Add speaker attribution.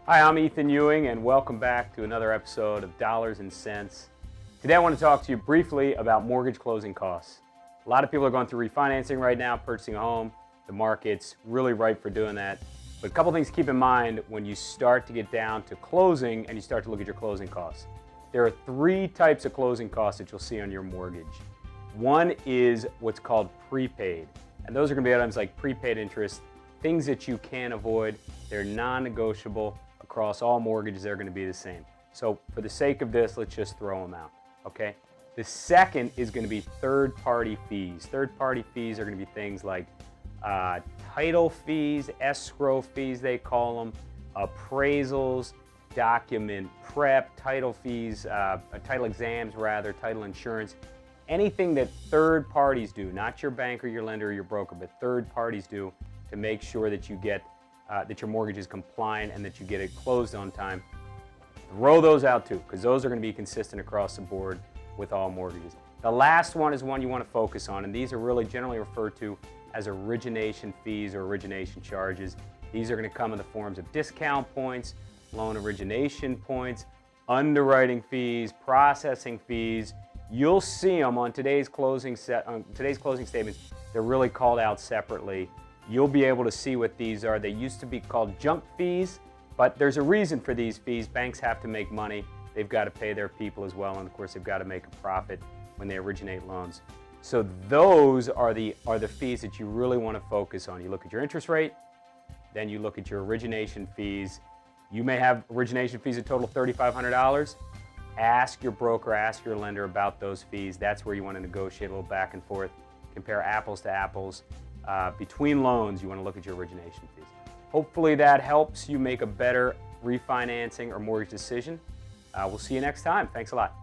Speaker 1: Hi, I'm Ethan Ewing, and welcome back to another episode of Dollars and Cents. Today I want to talk to you briefly about mortgage closing costs. A lot of people are going through refinancing right now, purchasing a home. The market's really ripe for doing that. But a couple things to keep in mind when you start to get down to closing and you start to look at your closing costs. There are three types of closing costs that you'll see on your mortgage. One is what's called prepaid, and those are going to be items like prepaid interest, things that you can't avoid. They're non-negotiable. Across all mortgages, they're going to be the same. So for the sake of this, let's just throw them out, okay? The second is going to be third-party fees. Third-party fees are going to be things like title fees, escrow fees they call them, appraisals, document prep, title fees, title exams rather, title insurance. Anything that third parties do, not your bank or your lender or your broker, but third parties do to make sure that you get that your mortgage is compliant and that you get it closed on time. Throw those out too, because those are going to be consistent across the board with all mortgages. The last one is one you want to focus on, and these are really generally referred to as origination fees or origination charges. These are going to come in the forms of discount points, loan origination points, underwriting fees, processing fees. You'll see them on today's closing statements. They're really called out separately. You'll be able to see what these are. They used to be called junk fees, but there's a reason for these fees. Banks have to make money. They've got to pay their people as well, and of course they've got to make a profit when they originate loans. So those are the fees that you really want to focus on. You look at your interest rate, then you look at your origination fees. You may have origination fees that total $3,500. Ask your broker, ask your lender about those fees. That's where you want to negotiate a little back and forth, compare apples to apples. Between loans, you want to look at your origination fees. Hopefully that helps you make a better refinancing or mortgage decision. We'll see you next time. Thanks a lot.